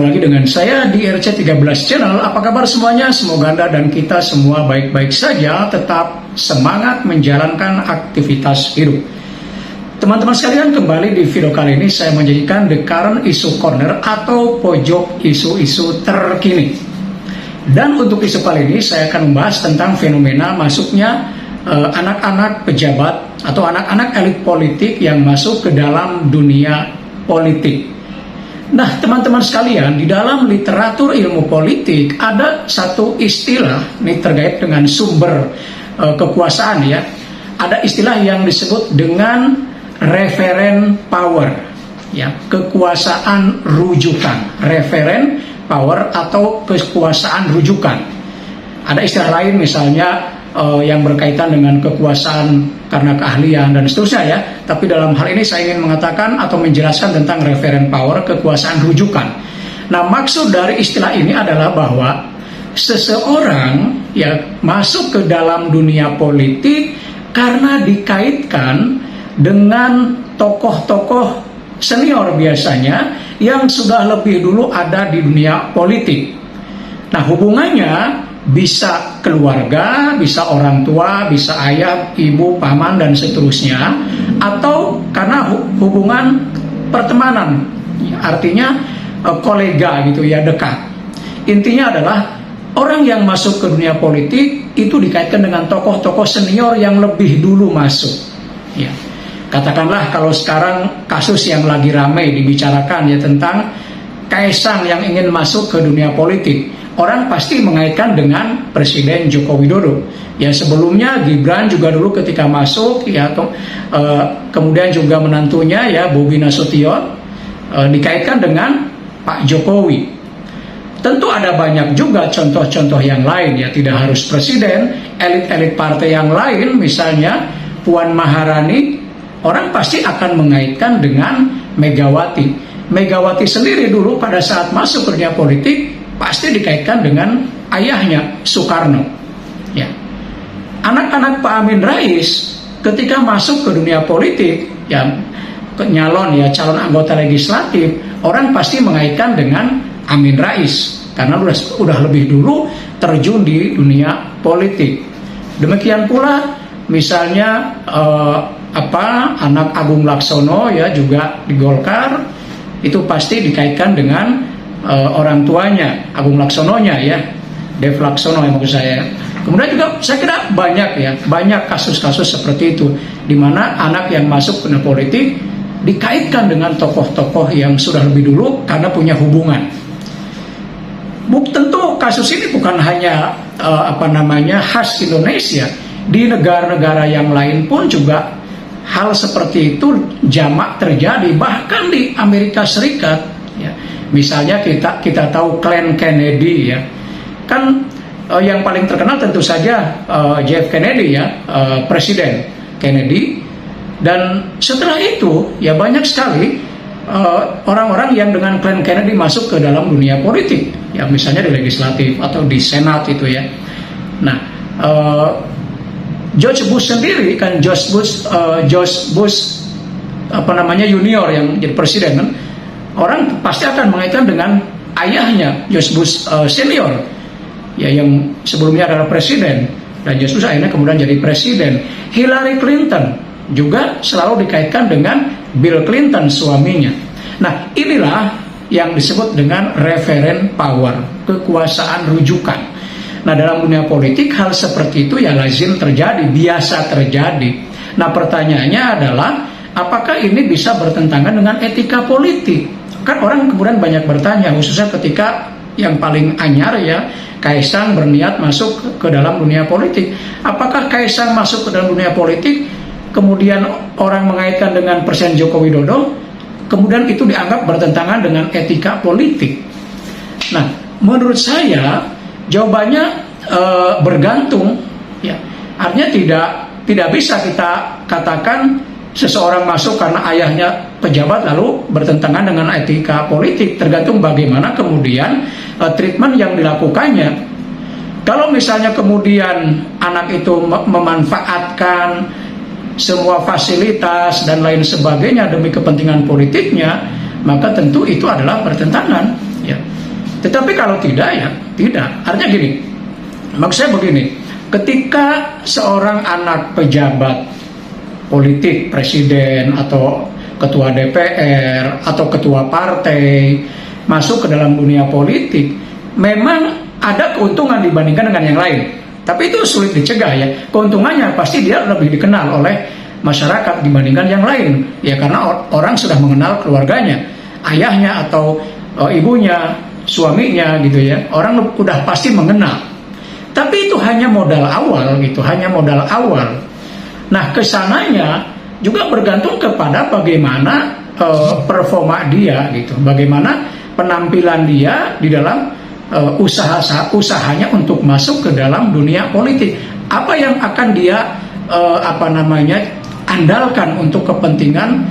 lagi dengan saya di RC13 Channel. Apa kabar semuanya? Semoga Anda dan kita semua baik-baik saja, tetap semangat menjalankan aktivitas hidup. Teman-teman sekalian, kembali di video kali ini saya menjadikan The Current Issue Corner atau pojok isu-isu terkini. Dan untuk isu kali ini saya akan membahas tentang fenomena masuknya anak-anak pejabat atau anak-anak elit politik yang masuk ke dalam dunia politik. Nah, teman-teman sekalian, di dalam literatur ilmu politik ada satu istilah, ini terkait dengan sumber kekuasaan ya. Ada istilah yang disebut dengan referen power, ya, kekuasaan rujukan, referen power atau kekuasaan rujukan. Ada istilah lain misalnya yang berkaitan dengan kekuasaan karena keahlian dan seterusnya ya. Tapi dalam hal ini saya ingin mengatakan atau menjelaskan tentang referen power, kekuasaan rujukan. Nah, maksud dari istilah ini adalah bahwa seseorang ya masuk ke dalam dunia politik karena dikaitkan dengan tokoh-tokoh senior biasanya yang sudah lebih dulu ada di dunia politik. Nah, hubungannya bisa keluarga, bisa orang tua, bisa ayah, ibu, paman, dan seterusnya, atau karena hubungan pertemanan, artinya kolega gitu ya, dekat. Intinya adalah orang yang masuk ke dunia politik itu dikaitkan dengan tokoh-tokoh senior yang lebih dulu masuk. Ya. Katakanlah kalau sekarang kasus yang lagi ramai dibicarakan ya tentang Kaisang yang ingin masuk ke dunia politik. Orang pasti mengaitkan dengan Presiden Joko Widodo. Ya, sebelumnya Gibran juga dulu ketika masuk ya, kemudian juga menantunya ya Bobi Nasution dikaitkan dengan Pak Jokowi. Tentu ada banyak juga contoh-contoh yang lain ya, tidak harus presiden, elit-elit partai yang lain misalnya Puan Maharani, orang pasti akan mengaitkan dengan Megawati. Megawati sendiri dulu pada saat masuk ke dunia politik pasti dikaitkan dengan ayahnya Soekarno. Ya. Anak-anak Pak Amin Rais ketika masuk ke dunia politik, ya nyalon ya calon anggota legislatif, orang pasti mengaitkan dengan Amin Rais karena udah lebih dulu terjun di dunia politik. Demikian pula misalnya anak Agung Laksono ya juga di Golkar itu pasti dikaitkan dengan orang tuanya, Agung Laksononya ya, Dev Laksono yang maksud saya. Kemudian juga saya kira banyak kasus-kasus seperti itu, di mana anak yang masuk ke politik dikaitkan dengan tokoh-tokoh yang sudah lebih dulu karena punya hubungan. Tentu kasus ini bukan hanya khas Indonesia, di negara-negara yang lain pun juga hal seperti itu jamak terjadi, bahkan di Amerika Serikat. Ya. Misalnya kita tahu klan Kennedy ya, kan yang paling terkenal tentu saja JF Kennedy ya, Presiden Kennedy. Dan setelah itu ya banyak sekali orang-orang yang dengan klan Kennedy masuk ke dalam dunia politik ya, misalnya di legislatif atau di senat itu ya. Nah, George Bush sendiri kan, George Bush junior yang jadi presiden kan, orang pasti akan mengaitkan dengan ayahnya George Bush senior ya, yang sebelumnya adalah presiden, dan George Bush akhirnya kemudian jadi presiden. Hillary Clinton juga selalu dikaitkan dengan Bill Clinton suaminya. Nah, inilah yang disebut dengan referen power, kekuasaan rujukan. Nah, dalam dunia politik hal seperti itu ya lazim terjadi, biasa terjadi. Nah, pertanyaannya adalah apakah ini bisa bertentangan dengan etika politik? Kan orang kemudian banyak bertanya, khususnya ketika yang paling anyar ya, Kaisang berniat masuk ke dalam dunia politik. Apakah Kaisang masuk ke dalam dunia politik, kemudian orang mengaitkan dengan Presiden Joko Widodo, kemudian itu dianggap bertentangan dengan etika politik? Nah, menurut saya jawabannya bergantung ya. Artinya tidak bisa kita katakan seseorang masuk karena ayahnya pejabat lalu bertentangan dengan etika politik. Tergantung bagaimana kemudian treatment yang dilakukannya. Kalau misalnya kemudian anak itu memanfaatkan semua fasilitas dan lain sebagainya demi kepentingan politiknya, maka tentu itu adalah bertentangan ya. Tetapi kalau tidak, ya tidak. Artinya gini, maksud saya begini, ketika seorang anak pejabat politik, presiden atau ketua DPR atau ketua partai masuk ke dalam dunia politik, memang ada keuntungan dibandingkan dengan yang lain. Tapi itu sulit dicegah ya. Keuntungannya pasti dia lebih dikenal oleh masyarakat dibandingkan yang lain. Ya karena orang sudah mengenal keluarganya, ayahnya atau ibunya, suaminya gitu ya. Orang udah pasti mengenal. Tapi itu hanya modal awal gitu, hanya modal awal. Nah, kesananya juga bergantung kepada bagaimana performa dia gitu. Bagaimana penampilan dia di dalam usahanya untuk masuk ke dalam dunia politik. Apa yang akan dia andalkan untuk kepentingan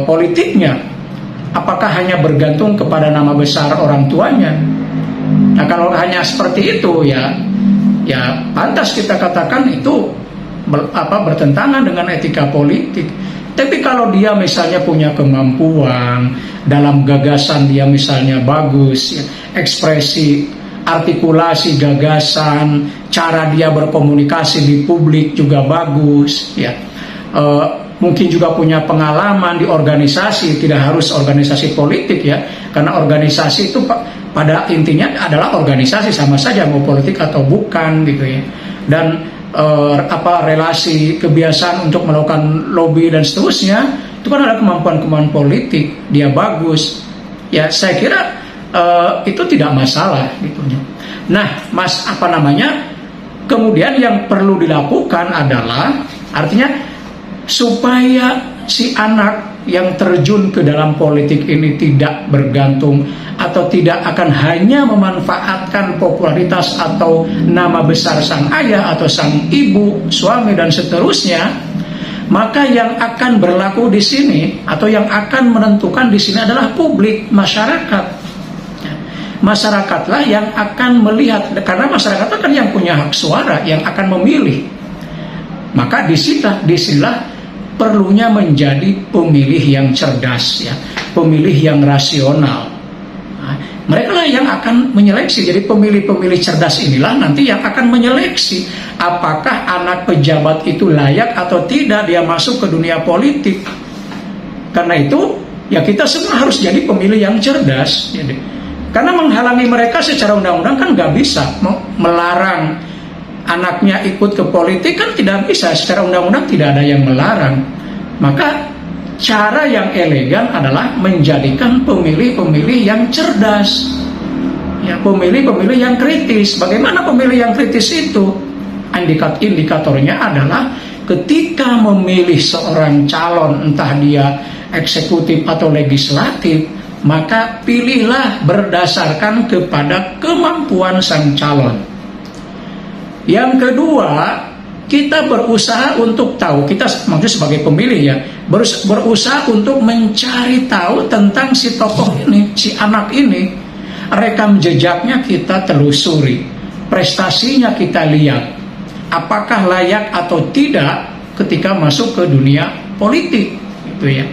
politiknya? Apakah hanya bergantung kepada nama besar orang tuanya? Nah, kalau hanya seperti itu ya pantas kita katakan itu bertentangan dengan etika politik. Tapi kalau dia misalnya punya kemampuan, dalam gagasan dia misalnya bagus, ya, ekspresi, artikulasi gagasan, cara dia berkomunikasi di publik juga bagus, ya. Mungkin juga punya pengalaman di organisasi, tidak harus organisasi politik ya, karena organisasi itu pada intinya adalah organisasi, sama saja mau politik atau bukan gitu ya. Dan relasi, kebiasaan untuk melakukan lobby dan seterusnya, itu kan ada kemampuan-kemampuan politik, dia bagus ya, saya kira itu tidak masalah gitu. Nah, kemudian yang perlu dilakukan adalah artinya supaya si anak yang terjun ke dalam politik ini tidak bergantung atau tidak akan hanya memanfaatkan popularitas atau nama besar sang ayah atau sang ibu, suami dan seterusnya, maka yang akan berlaku di sini atau yang akan menentukan di sini adalah publik, masyarakat. Masyarakatlah yang akan melihat, karena masyarakat kan yang punya hak suara, yang akan memilih. Maka disinilah perlunya menjadi pemilih yang cerdas ya, pemilih yang rasional. Nah, mereka lah yang akan menyeleksi. Jadi pemilih-pemilih cerdas inilah nanti yang akan menyeleksi apakah anak pejabat itu layak atau tidak dia masuk ke dunia politik. Karena itu ya kita semua harus jadi pemilih yang cerdas. Jadi, karena menghalangi mereka secara undang-undang kan nggak bisa, melarang anaknya ikut ke politik kan tidak bisa, secara undang-undang tidak ada yang melarang. Maka cara yang elegan adalah menjadikan pemilih-pemilih yang cerdas, ya, pemilih-pemilih yang kritis. Bagaimana pemilih yang kritis itu? Indikatornya adalah ketika memilih seorang calon, entah dia eksekutif atau legislatif, maka pilihlah berdasarkan kepada kemampuan sang calon. Yang kedua, kita berusaha untuk tahu, kita maksud sebagai pemilih ya, berusaha untuk mencari tahu tentang si tokoh ini, si anak ini. Rekam jejaknya kita telusuri, prestasinya kita lihat, apakah layak atau tidak ketika masuk ke dunia politik, gitu ya.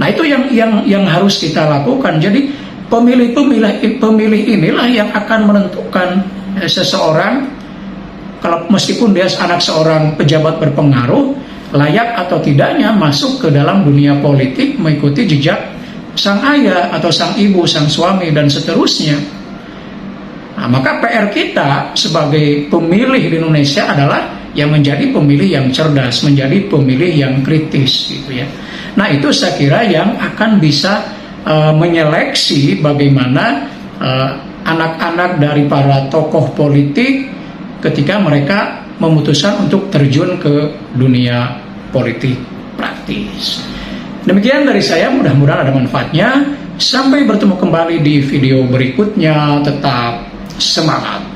Nah, itu yang harus kita lakukan. Jadi pemilih inilah yang akan menentukan seseorang, kalau meskipun dia anak seorang pejabat berpengaruh, layak atau tidaknya masuk ke dalam dunia politik mengikuti jejak sang ayah atau sang ibu, sang suami dan seterusnya. Nah, maka PR kita sebagai pemilih di Indonesia adalah yang menjadi pemilih yang cerdas, menjadi pemilih yang kritis gitu ya. Nah, itu saya kira yang akan bisa menyeleksi bagaimana anak-anak dari para tokoh politik ketika mereka memutuskan untuk terjun ke dunia politik praktis. Demikian dari saya, mudah-mudahan ada manfaatnya. Sampai bertemu kembali di video berikutnya, tetap semangat.